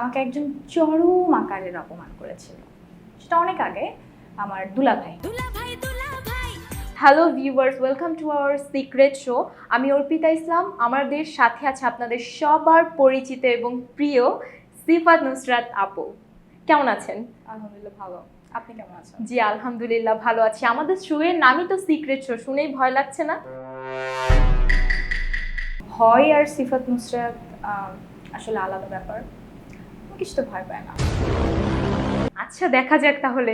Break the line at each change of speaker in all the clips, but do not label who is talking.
আমাকে একজন চরম আকারের অপমান করেছিল। সেটা অনেক আগে, আমার দুলাভাই।
Hello viewers, welcome to our secret show. আমি অর্পিতা ইসলাম। আমাদের সাথে আছে আপনাদের সবার পরিচিত এবং প্রিয় সিফাত নুসরাত আপু। কেমন আছেন?
আলহামদুলিল্লাহ ভালো। আপনি কেমন আছেন?
জি আলহামদুলিল্লাহ ভালো আছি। আমাদের শো এর নামই তো সিক্রেট শো, শুনেই ভয় লাগছে না?
ভয় আর সিফাত নুসরাত আসলে আলাদা ব্যাপার। কিছু তো ভয় পায় না।
আচ্ছা দেখা যাক তাহলে।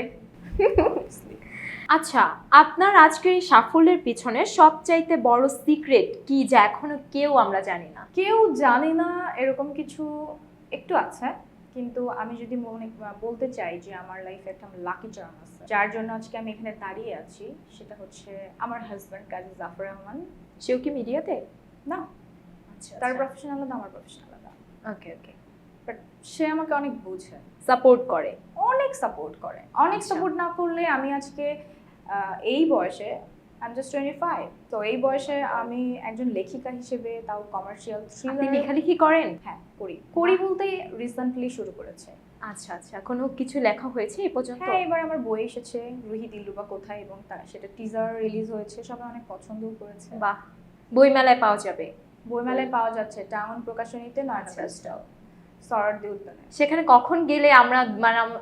আচ্ছা, আপনার আজকের এই সাফল্যের পিছনে সবচাইতে বড় সিক্রেট কি, যা এখনো কেউ আমরা জানি না?
কেউ জানে না এরকম কিছু একটু আছে, কিন্তু আমি যদি বলতে চাই যে আমার লাইফে একটা লাকি চার্ম আছে, যার জন্য আজকে আমি এখানে দাঁড়িয়ে আছি, সেটা হচ্ছে আমার হাজব্যান্ড কাজী জাফর রহমান।
সেও কি মিডিয়াতে?
না,
আচ্ছা,
তার প্রফেশন আলাদা, আমার প্রফেশন আলাদা।
ওকে ওকে।
বাট সে আমাকে অনেক বুঝে,
সাপোর্ট করে।
অনেক সাপোর্ট করে। অনেক
আচ্ছা।
সাপোর্ট না করলে আমি আজকে এই বয়সে, আই এম জাস্ট 25, তো এই বয়সে আমি একজন লেখিকা হিসেবে, তাও কমার্শিয়াল
আপনি
থ্রিলার।
লেখালেখি করেন?
হ্যাঁ করি বলতে রিসেন্টলি শুরু করেছে।
আচ্ছা আচ্ছা, কোনো কিছু লেখা হয়েছে এই পর্যন্ত?
হ্যাঁ, এবার আমার বই এসেছে রুহি দিলরুবা কোথায়, এবং সেটা টিজার রিলিজ হয়েছে, সবাই অনেক পছন্দও করেছে।
বাহ, বইমেলায় পাওয়া যাবে?
বইমেলায় পাওয়া যাচ্ছে, town প্রকাশনীতে, Nayana press stall, Suhrawardy উদ্যানে।
সেখানে কখন গেলে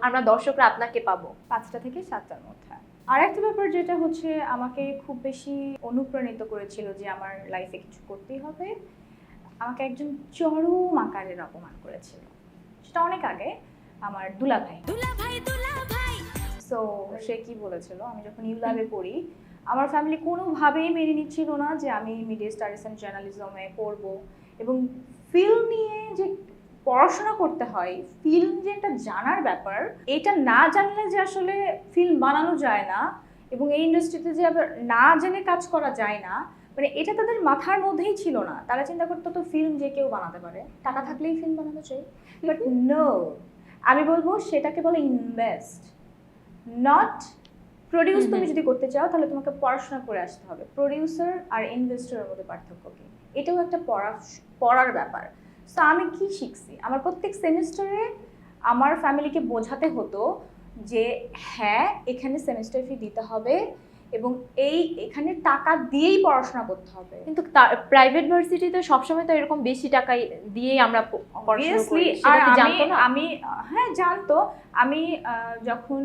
আমরা দর্শকরা আপনাকে পাবো?
5টা থেকে 7টার মধ্যে। আর একটা ব্যাপার যেটা হচ্ছে আমাকে খুব বেশি অনুপ্রাণিত করেছিল যে আমার লাইফে কিছু করতেই হবে, আমাকে একজন চরম আকারের অপমান করেছিল। সেটা অনেক আগে, আমার দুলাভাই। সো সে কি বলেছিল, আমি যখন ইউল্যাবে পড়ি, আমার ফ্যামিলি কোনোভাবেই মেনে নিচ্ছিল না যে আমি মিডিয়া স্টাডিজ অ্যান্ড জার্নালিজমে পড়বো, এবং ফিল্ম নিয়ে যে পড়াশোনা করতে হয়, ফিল্ম যে একটা জানার ব্যাপার, এটা না জানলে যে আসলে ফিল্ম বানানো যায় না, এবং এই ইন্ডাস্ট্রিতে যে আবার না জেনে কাজ করা যায় না, মানে এটা তাদের মাথার মধ্যেই ছিল না। তারা চিন্তা করতো তো ফিল্ম যে কেউ বানাতে পারে, টাকা থাকলেই ফিল্ম বানানো চাই। বাট নো, আমি বলবো সেটাকে বলে ইনভেস্ট, নট প্রডিউস। তুমি যদি করতে চাও তাহলে তোমাকে পড়াশোনা করে আসতে হবে। প্রডিউসার আর ইনভেস্টরের মধ্যে পার্থক্য কি, এটাও একটা পড়ার ব্যাপার। সো আমি কি শিখছি, আমার প্রত্যেক সেমিস্টারে আমার ফ্যামিলিকে বোঝাতে হতো যে হ্যাঁ, এখানে সেমিস্টার ফি দিতে হবে, এবং এখানে টাকা দিয়েই পড়াশোনা করতে হবে।
কিন্তু প্রাইভেট ভার্সিটিতে সবসময় তো এরকম বেশি টাকা দিয়েই আমরা পড়াশোনা করি।
Obviously,
সেটা
আর
কি জানতো না?
আমি হ্যাঁ জানতো। আমি যখন